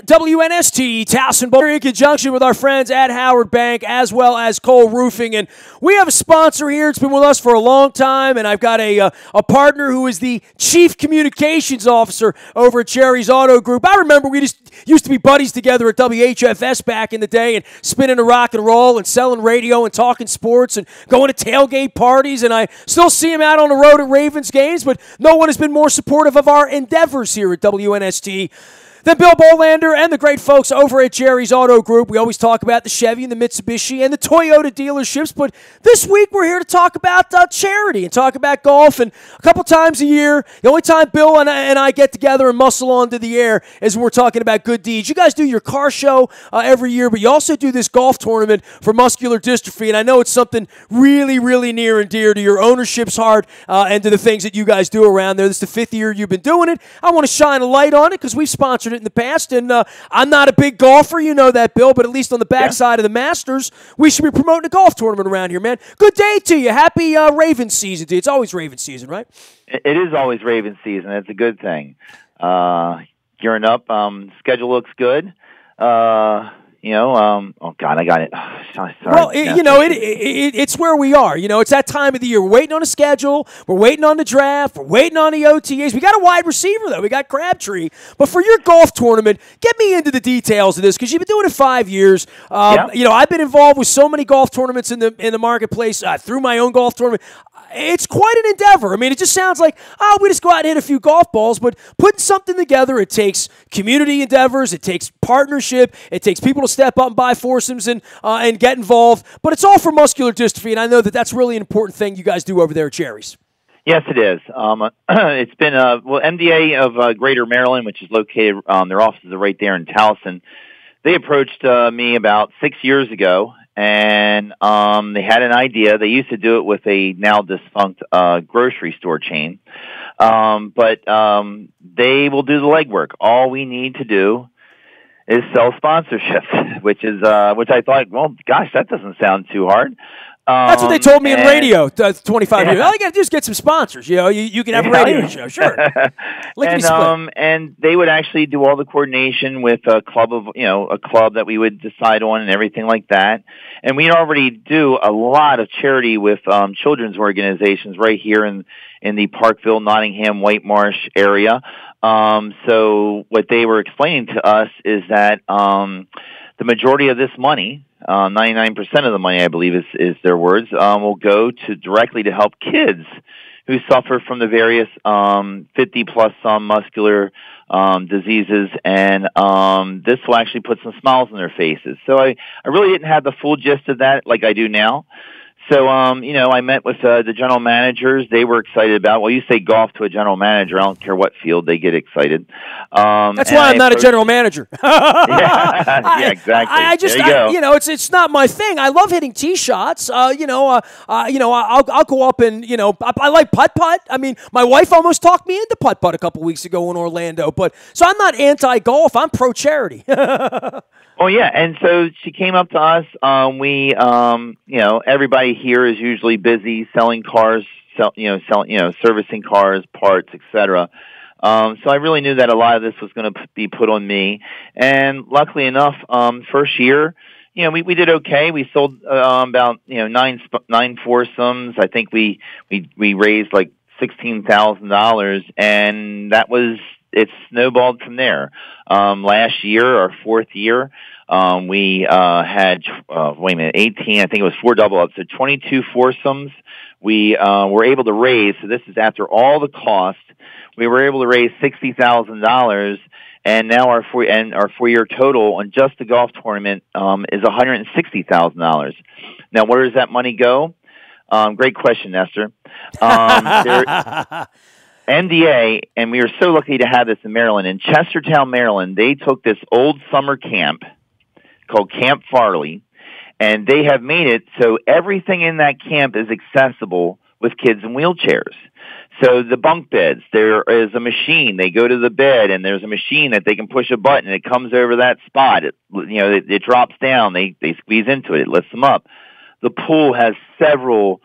WNST, Towson Bolander, in conjunction with our friends at Howard Bank, as well as Cole Roofing. And we have a sponsor here. It's been with us for a long time, and I've got a partner who is the Chief Communications Officer over at Jerry's Auto Group. I remember we just used to be buddies together at WHFS back in the day and spinning a rock and roll and selling radio and talking sports and going to tailgate parties, and I still see him out on the road at Ravens games, but no one has been more supportive of our endeavors here at WNST than Bill Bolander and the great folks over at Jerry's Auto Group. We always talk about the Chevy and the Mitsubishi and the Toyota dealerships, but this week we're here to talk about charity and talk about golf. And a couple times a year, the only time Bill and I get together and muscle onto the air is when we're talking about good deeds. You guys do your car show every year, but you also do this golf tournament for muscular dystrophy, and I know it's something really, really near and dear to your ownership's heart and to the things that you guys do around there. This is the 5th year you've been doing it. I want to shine a light on it because we've sponsored it in the past, and I'm not a big golfer, you know that, Bill, but at least on the backside of the Masters, we should be promoting a golf tournament around here, man. Good day to you. Happy Ravens season to you. It's always Ravens season, right? It is always Ravens season. It's a good thing. Gearing up. Schedule looks good. Oh, God, I got it. Oh, sorry. Well, it's where we are. You know, it's that time of the year. We're waiting on a schedule. We're waiting on the draft. We're waiting on the OTAs. We got a wide receiver, though. We got Crabtree. But for your golf tournament, get me into the details of this because you've been doing it 5 years. You know, I've been involved with so many golf tournaments in the marketplace through my own golf tournament. It's quite an endeavor. I mean, it just sounds like, we just go out and hit a few golf balls, but putting something together, it takes community endeavors, it takes partnership, it takes people to step up and buy foursomes and get involved, but it's all for muscular dystrophy, and I know that that's really an important thing you guys do over there at Jerry's. Yes, it is. It's been, MDA of Greater Maryland, which is located, their offices are right there in Towson. They approached me about 6 years ago, and they had an idea. They used to do it with a now defunct grocery store chain, but they will do the legwork. All we need to do is sell sponsorships, which I thought, well, gosh, that doesn't sound too hard. That's what they told me in radio 25 years. All you got to do is get some sponsors. You know, you can have a radio show, sure. And they would actually do all the coordination with a club that we would decide on and everything like that. And we already do a lot of charity with children's organizations right here in the Parkville, Nottingham, White Marsh area. So what they were explaining to us is that the majority of this money, 99% of the money, I believe is their words, will go directly to help kids who suffer from the various 50-plus muscular diseases, and this will actually put some smiles on their faces. So I really didn't have the full gist of that like I do now. So, I met with the general managers. They were excited about, well, you say golf to a general manager, I don't care what field, they get excited. That's why I'm not a general manager. Yeah, exactly. It's not my thing. I love hitting tee shots. I'll go up and, I like putt-putt. I mean, my wife almost talked me into putt-putt a couple weeks ago in Orlando. So I'm not anti-golf. I'm pro-charity. Oh, yeah, and so she came up to us. Everybody here is usually busy selling cars, servicing cars, parts, etc. So I really knew that a lot of this was going to be put on me. And luckily enough, first year, we did okay. We sold about 9 foursomes. I think we raised like $16,000, and it snowballed from there. Last year, our 4th year, we had 18. I think it was 4 double ups, so 22 foursomes. We were able to raise. So this is after all the cost. We were able to raise $60,000, and now our 4-year total on just the golf tournament is $160,000. Now, where does that money go? Great question, Nestor. MDA, and we were so lucky to have this in Maryland. In Chestertown, Maryland, they took this old summer camp called Camp Farley, and they have made it so everything in that camp is accessible with kids in wheelchairs. So the bunk beds, there is a machine. They go to the bed, and there's a machine that they can push a button. It comes over that spot. It drops down. They squeeze into it. It lifts them up. The pool has several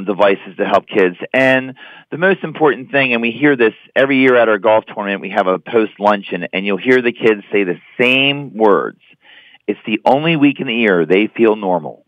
devices to help kids. And the most important thing, and we hear this every year at our golf tournament, we have a post-luncheon, and you'll hear the kids say the same words. It's the only week in the year they feel normal.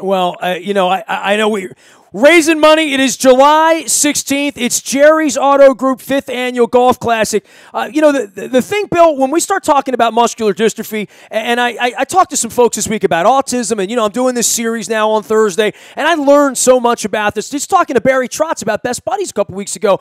Well, I know we're raising money. It is July 16th. It's Jerry's Auto Group 5th Annual Golf Classic. The thing, Bill, when we start talking about muscular dystrophy, and I talked to some folks this week about autism, and, I'm doing this series now on Thursday, and I learned so much about this. Just talking to Barry Trotz about Best Buddies a couple weeks ago.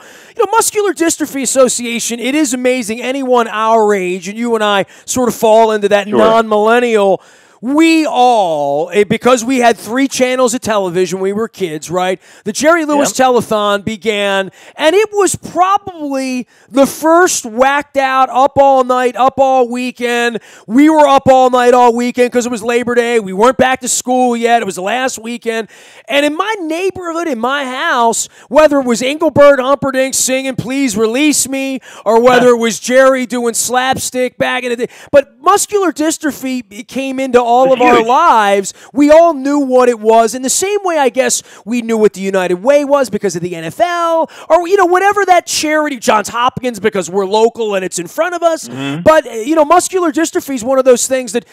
Muscular Dystrophy Association, it is amazing. Anyone our age, and you and I sort of fall into that non-millennial. We all, because we had 3 channels of television when we were kids, right? The Jerry Lewis Telethon began, and it was probably the first whacked out, up all night, up all weekend. We were up all night all weekend because it was Labor Day. We weren't back to school yet. It was the last weekend. And in my neighborhood, in my house, whether it was Engelbert Humperdinck singing Please Release Me, or whether it was Jerry doing slapstick back in the day, but muscular dystrophy came into all of our lives. We all knew what it was in the same way, I guess, we knew what the United Way was because of the NFL, or, whatever that charity, Johns Hopkins, because we're local and it's in front of us. But, muscular dystrophy is one of those things that,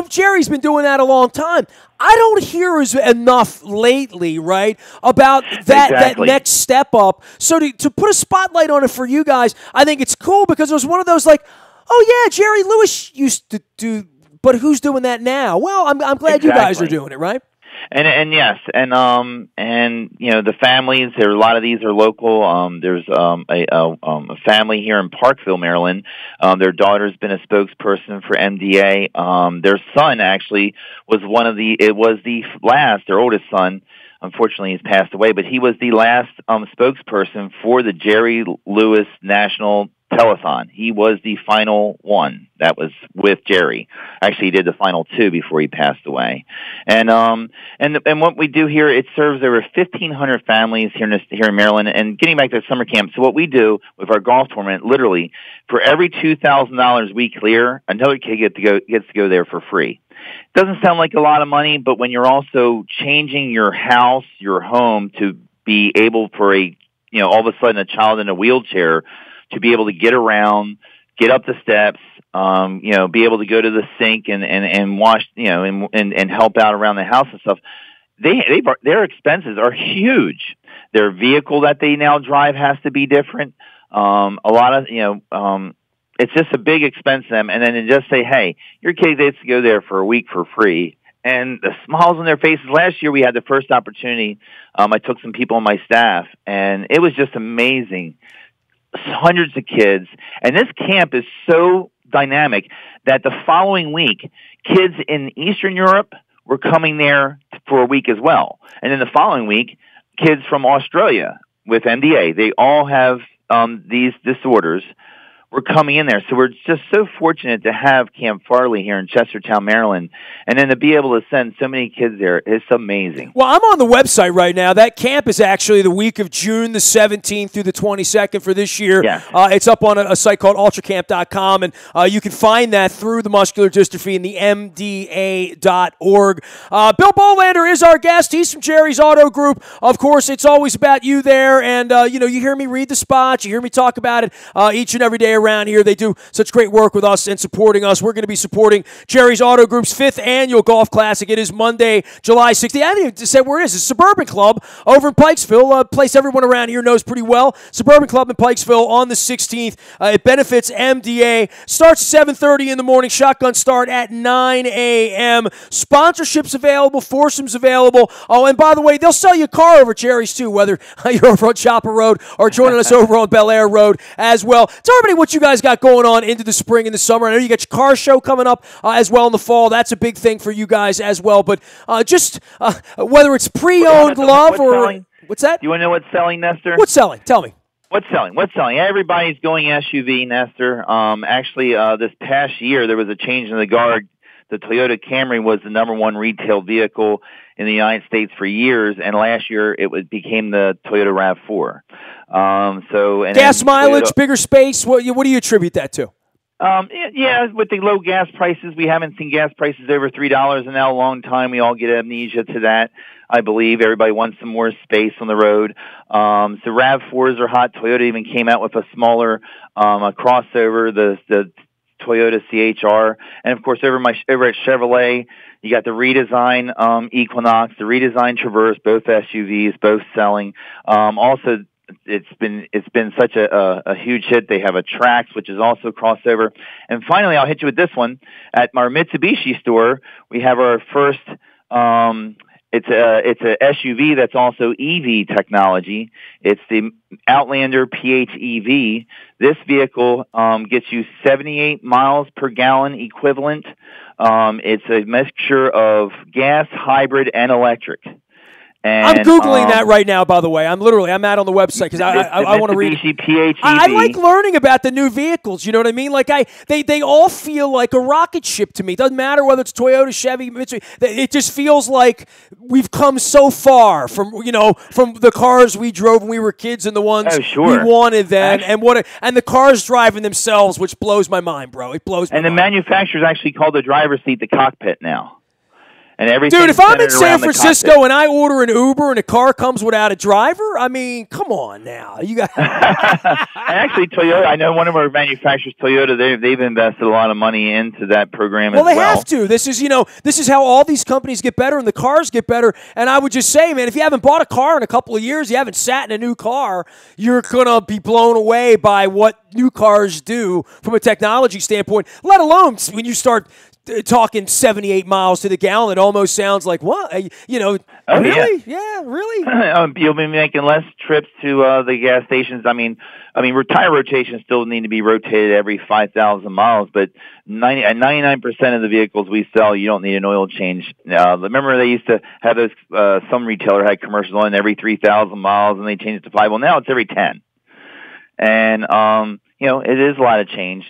Jerry's been doing that a long time. I don't hear enough lately, right, about that next step up. So to put a spotlight on it for you guys, I think it's cool because it was one of those like, oh, yeah, Jerry Lewis used to do. But who's doing that now? Well, I'm glad you guys are doing it, right? And yes, and the families. A lot of these are local. There's a family here in Parkville, Maryland. Their daughter's been a spokesperson for MDA. Their son actually was the last. Their oldest son, unfortunately, he's passed away, but he was the last spokesperson for the Jerry Lewis National Telethon. He was the final one that was with Jerry. Actually, he did the final 2 before he passed away. And what we do here, it serves over 1,500 families here in Maryland. And getting back to summer camp, so what we do with our golf tournament, literally, for every $2,000 we clear, another kid gets to go there for free. Doesn't sound like a lot of money, but when you're also changing your house, your home, to be able for all of a sudden a child in a wheelchair to be able to get around, get up the steps, be able to go to the sink and wash, and help out around the house and stuff. Their expenses are huge. Their vehicle that they now drive has to be different. A lot of, it's just a big expense to them. And then to just say, hey, your kid gets to go there for a week for free. And the smiles on their faces. Last year we had the first opportunity. I took some people on my staff, and it was just amazing. Hundreds of kids, and this camp is so dynamic that the following week, kids in Eastern Europe were coming there for a week as well. And then the following week, kids from Australia with MDA, they all have these disorders, were coming in there. So we're just so fortunate to have Camp Farley here in Chestertown, Maryland, and then to be able to send so many kids there. It's amazing. Well, I'm on the website right now. That camp is actually the week of June the 17th through the 22nd for this year. Yeah. It's up on a site called ultracamp.com, and you can find that through the muscular dystrophy and the MDA.org. Bill Bolander is our guest. He's from Jerry's Auto Group. Of course, it's always about you there, and you hear me read the spots, you hear me talk about it each and every day around here. They do such great work with us and supporting us. We're going to be supporting Jerry's Auto Group's 5th Annual Golf Classic. It is Monday, July 16th. I haven't even said where it is. It's Suburban Club over in Pikesville, a place everyone around here knows pretty well. Suburban Club in Pikesville on the 16th. It benefits MDA. Starts at 7:30 in the morning. Shotgun start at 9 a.m. Sponsorships available. Foursomes available. Oh, and by the way, they'll sell you a car over at Jerry's too, whether you're over on Chopper Road or joining us over on Bel Air Road as well. Tell everybody what you guys got going on into the spring and the summer. I know you got your car show coming up as well in the fall. That's a big thing for you guys as well. But just whether it's pre-owned love or selling? What's that? Do you want to know what's selling, Nestor? What's selling? Tell me. What's selling? Everybody's going SUV, Nestor. Actually, this past year there was a change in the guard. The Toyota Camry was the #1 retail vehicle in the United States for years, and last year it became the Toyota RAV4. Gas mileage, bigger space. What do you attribute that to? Yeah, with the low gas prices, we haven't seen gas prices over $3 in now a long time. We all get amnesia to that, I believe. Everybody wants some more space on the road. So RAV4s are hot. Toyota even came out with a smaller a crossover, the Toyota CHR. And, of course, over at Chevrolet, you got the redesigned Equinox, the redesigned Traverse, both SUVs, both selling. Also, it's been such a huge hit. They have a Trax, which is also a crossover. And finally, I'll hit you with this one. At our Mitsubishi store, we have our first it's a SUV that's also EV technology. It's the Outlander PHEV. This vehicle gets you 78 miles per gallon equivalent. It's a mixture of gas, hybrid, and electric. And, I'm Googling that right now, by the way. I'm out on the website because I want to read. PHEV. I like learning about the new vehicles. You know what I mean? Like they all feel like a rocket ship to me. Doesn't matter whether it's Toyota, Chevy, Mitsubishi. It just feels like we've come so far from the cars we drove when we were kids and the ones we wanted then, and the cars driving themselves, which blows my mind, bro. It blows my mind. And the manufacturers actually call the driver's seat the cockpit now. Dude, if I'm in San Francisco and I order an Uber and a car comes without a driver, I mean, come on now. You got Actually, Toyota, I know one of our manufacturers, Toyota, they've invested a lot of money into that program as well. Well, they have to. This is how all these companies get better and the cars get better. And I would just say, man, if you haven't bought a car in a couple of years, you haven't sat in a new car, you're going to be blown away by what new cars do from a technology standpoint, let alone when you start talking 78 miles to the gallon. It almost sounds like, what? Really? Yeah, really? You'll be making less trips to the gas stations. I mean, tire rotations still need to be rotated every 5,000 miles, but 99% of the vehicles we sell, you don't need an oil change. Remember they used to have those, some retailer had commercials on every 3,000 miles, and they changed it to 5. Well, now it's every 10. And, it is a lot of change.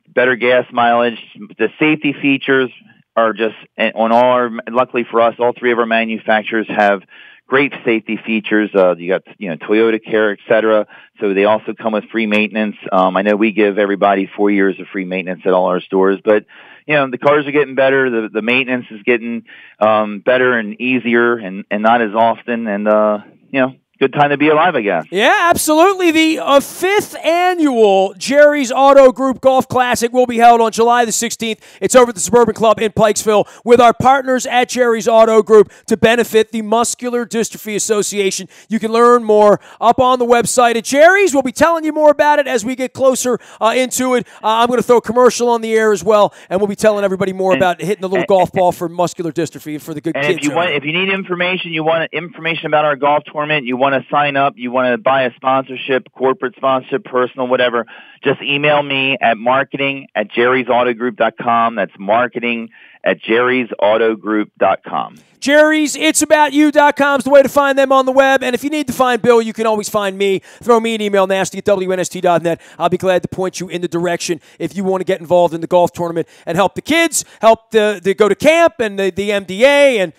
Better gas mileage. The safety features are just luckily for us, all three of our manufacturers have great safety features. You got, Toyota Care, et cetera. So they also come with free maintenance. I know we give everybody 4 years of free maintenance at all our stores, but the cars are getting better. The maintenance is getting better and easier and not as often. And, good time to be alive, I guess. Yeah, absolutely. The 5th annual Jerry's Auto Group Golf Classic will be held on July the 16th. It's over at the Suburban Club in Pikesville with our partners at Jerry's Auto Group to benefit the Muscular Dystrophy Association. You can learn more up on the website at Jerry's. We'll be telling you more about it as we get closer into it. I'm going to throw a commercial on the air as well, and we'll be telling everybody more about hitting the little golf ball for muscular dystrophy and for the good kids. If you need information, you want information about our golf tournament, you want to sign up, you want to buy a sponsorship, corporate sponsorship, personal, whatever, just email me at marketing@jerrysautogroup.com. That's marketing@jerrysautogroup.com. Jerry's, it'saboutyou.com is the way to find them on the web. And if you need to find Bill, you can always find me. Throw me an email, nasty@WNST.net. I'll be glad to point you in the direction if you want to get involved in the golf tournament and help the kids, help the go to camp and the MDA, and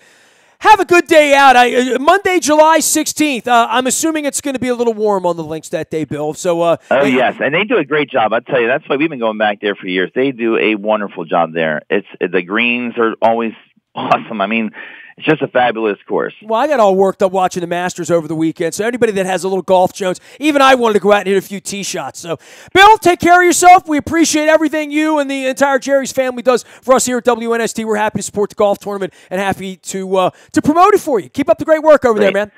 have a good day out. Monday, July 16th. I'm assuming it's going to be a little warm on the links that day, Bill. So, yes, and they do a great job. I'll tell you, that's why we've been going back there for years. They do a wonderful job there. The greens are always awesome. I mean, it's just a fabulous course. Well, I got all worked up watching the Masters over the weekend, so anybody that has a little golf Jones, even I wanted to go out and hit a few tee shots. So, Bill, take care of yourself. We appreciate everything you and the entire Jerry's family does for us here at WNST. We're happy to support the golf tournament and happy to promote it for you. Keep up the great work over there, man.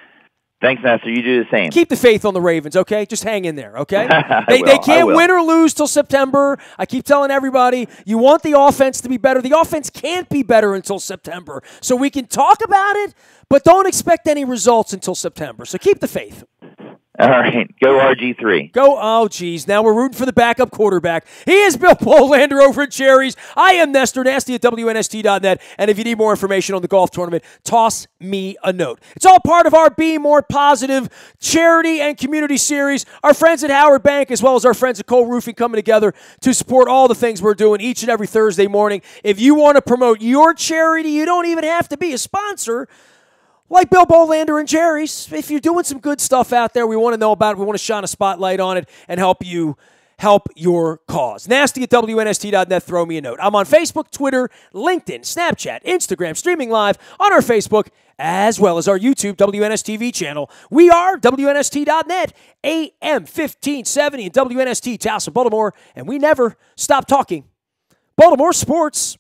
Thanks, Nestor. You do the same. Keep the faith on the Ravens, okay? Just hang in there, okay? They can't win or lose till September. I keep telling everybody, you want the offense to be better. The offense can't be better until September. So we can talk about it, but don't expect any results until September. So keep the faith. All right. Go RG3. Go. Oh, geez. Now we're rooting for the backup quarterback. He is Bill Bolander over at Jerry's. I am Nestor, nasty@WNST.net. And if you need more information on the golf tournament, toss me a note. It's all part of our Be More Positive charity and community series. Our friends at Howard Bank, as well as our friends at Cole Roofing, coming together to support all the things we're doing each and every Thursday morning. If you want to promote your charity, you don't even have to be a sponsor. Like Bill Bolander and Jerry's, if you're doing some good stuff out there, we want to know about it. We want to shine a spotlight on it and help you help your cause. Nasty at WNST.net. Throw me a note. I'm on Facebook, Twitter, LinkedIn, Snapchat, Instagram, streaming live on our Facebook, as well as our YouTube WNS TV channel. We are WNST.net, AM 1570 and WNST, Towson, Baltimore, and we never stop talking Baltimore sports.